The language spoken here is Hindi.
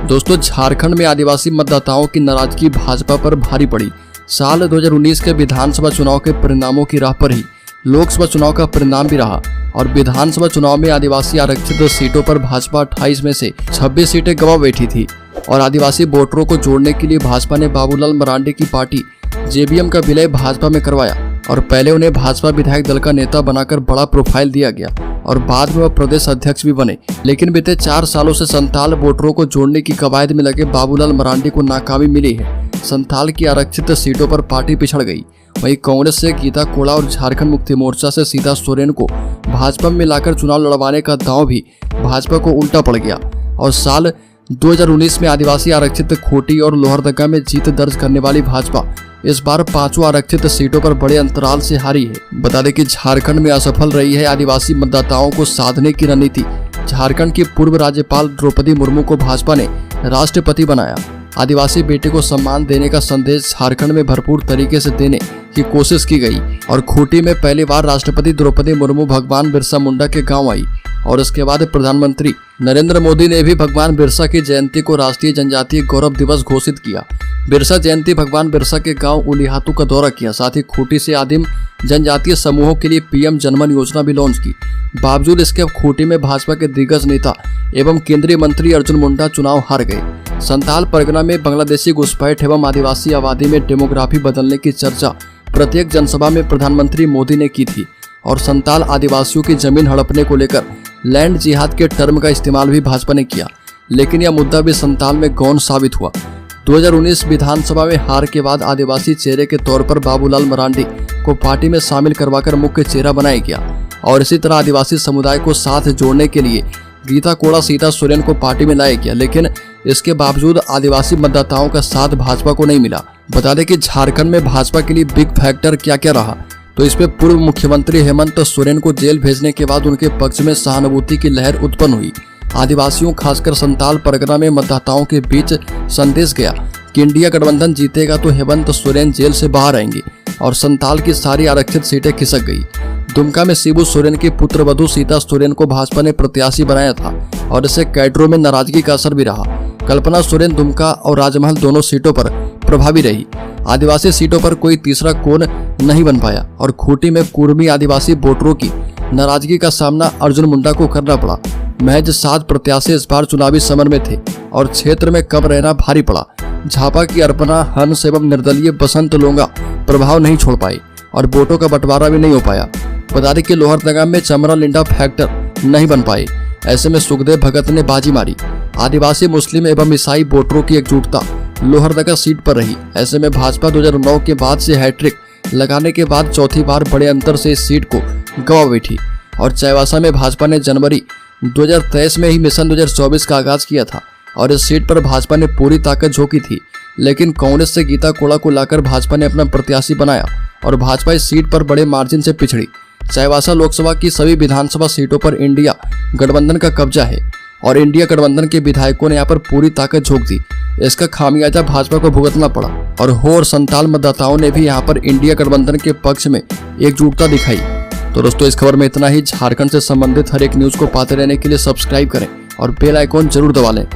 दोस्तों, झारखंड में आदिवासी मतदाताओं की नाराजगी भाजपा पर भारी पड़ी। साल 2019 के विधानसभा चुनाव के परिणामों की राह पर ही लोकसभा चुनाव का परिणाम भी रहा और विधानसभा चुनाव में आदिवासी आरक्षित सीटों पर भाजपा 28 में से 26 सीटें गंवा बैठी थी और आदिवासी वोटरों को जोड़ने के लिए भाजपा ने बाबूलाल मरांडी की पार्टी जेबीएम का विलय भाजपा में करवाया और पहले उन्हें भाजपा विधायक दल का नेता बनाकर बड़ा प्रोफाइल दिया गया और बाद में वह प्रदेश अध्यक्ष भी बने। लेकिन बीते 4 सालों से संथाल वोटरों को जोड़ने की कवायद में लगे बाबूलाल मरांडी को नाकामी मिली है। संथाल की आरक्षित सीटों पर पार्टी पिछड़ गई। वहीं कांग्रेस से गीता कोड़ा और झारखंड मुक्ति मोर्चा से सीता सोरेन को भाजपा में मिलाकर चुनाव लड़वाने का दांव भी भाजपा को उल्टा पड़ गया और साल 2019 में आदिवासी आरक्षित खूंटी और लोहरदगा में जीत दर्ज करने वाली भाजपा इस बार 5 आरक्षित सीटों पर बड़े अंतराल से हारी है। बता दें कि झारखंड में असफल रही है आदिवासी मतदाताओं को साधने की रणनीति। झारखंड की पूर्व राज्यपाल द्रौपदी मुर्मू को भाजपा ने राष्ट्रपति बनाया। आदिवासी बेटे को सम्मान देने का संदेश झारखंड में भरपूर तरीके से देने की कोशिश की गई और खूंटी में पहली बार राष्ट्रपति द्रौपदी मुर्मू भगवान बिरसा मुंडा के गांव आई और इसके बाद प्रधानमंत्री नरेंद्र मोदी ने भी भगवान बिरसा की जयंती को राष्ट्रीय जनजातीय गौरव दिवस घोषित किया। बिरसा जयंती भगवान बिरसा के गांव उलिहातू का दौरा किया। साथ ही खूंटी से आदिम जनजातीय समूहों के लिए पीएम जनमन योजना भी लॉन्च की। बावजूद इसके खूंटी में भाजपा के दिग्गज नेता एवं केंद्रीय मंत्री अर्जुन मुंडा चुनाव हार गए। संथाल परगना में बांग्लादेशी घुसपैठ एवं आदिवासी आबादी में डेमोग्राफी बदलने की चर्चा प्रत्येक जनसभा में प्रधानमंत्री मोदी ने की थी और संथाल आदिवासियों की जमीन हड़पने को लेकर लैंड जिहाद के टर्म का इस्तेमाल भी भाजपा ने किया। लेकिन यह मुद्दा भी संथाल में गौण साबित हुआ। 2019 विधानसभा में हार के बाद आदिवासी चेहरे के तौर पर बाबूलाल मरांडी को पार्टी में शामिल करवाकर मुख्य चेहरा बनाया गया और इसी तरह आदिवासी समुदाय को साथ जोड़ने के लिए गीता कोड़ा सीता सोरेन को पार्टी में लाया गया। लेकिन इसके बावजूद आदिवासी मतदाताओं का साथ भाजपा को नहीं मिला। बता दें कि झारखंड में भाजपा के लिए बिग फैक्टर क्या क्या रहा, तो इसमें पूर्व मुख्यमंत्री हेमंत सोरेन को जेल भेजने के बाद उनके पक्ष में सहानुभूति की लहर उत्पन्न हुई। आदिवासियों खासकर संथाल परगना में मतदाताओं के बीच संदेश गया कि इंडिया गठबंधन जीतेगा तो हेमंत सोरेन जेल से बाहर आएंगे और संथाल की सारी आरक्षित सीटें खिसक गई। दुमका में शिबू सोरेन की पुत्रवधू सीता सोरेन को भाजपा ने प्रत्याशी बनाया था और इससे कैडरों में नाराजगी का असर भी रहा। कल्पना सोरेन दुमका और राजमहल दोनों सीटों पर प्रभावी रही। आदिवासी सीटों पर कोई तीसरा कोण नहीं बन पाया और खूंटी में कुर्मी आदिवासी वोटरों की नाराजगी का सामना अर्जुन मुंडा को करना पड़ा। महज 7 प्रत्याशी इस बार चुनावी समर में थे और क्षेत्र में कम रहना भारी पड़ा। झापा की अर्पणा हंस एवं निर्दलीय बसंत लोंगा प्रभाव नहीं छोड़ पाई और वोटों का बंटवारा भी नहीं हो पाया। बता दें कि लोहरदगा में चमरा लिंडा फैक्टर नहीं बन पाए। ऐसे में सुखदेव भगत ने बाजी मारी। आदिवासी मुस्लिम एवं ईसाई वोटरों की एकजुटता लोहरदगा सीट पर रही। ऐसे में भाजपा 2009 के बाद से हैट्रिक लगाने के बाद चौथी बार बड़े अंतर से इस सीट को गंवा बैठी और चाईबासा में भाजपा ने जनवरी 2023 में ही मिशन 2024 का आगाज किया था और इस सीट पर भाजपा ने पूरी ताकत झोंकी थी। लेकिन कांग्रेस से गीता कोड़ा को लाकर भाजपा ने अपना प्रत्याशी बनाया और भाजपा इस सीट पर बड़े मार्जिन से पिछड़ी। चाईबासा लोकसभा की सभी विधानसभा सीटों पर इंडिया गठबंधन का कब्जा है और इंडिया गठबंधन के विधायकों ने यहाँ पर पूरी ताकत झोंक दी। इसका खामियाजा भाजपा को भुगतना पड़ा और हो और संथाल मतदाताओं ने भी यहाँ पर इंडिया गठबंधन के पक्ष में एकजुटता दिखाई। तो दोस्तों, इस खबर में इतना ही। झारखंड से संबंधित हर एक न्यूज को पाते रहने के लिए सब्सक्राइब करें और बेल आइकॉन जरूर दबा लें।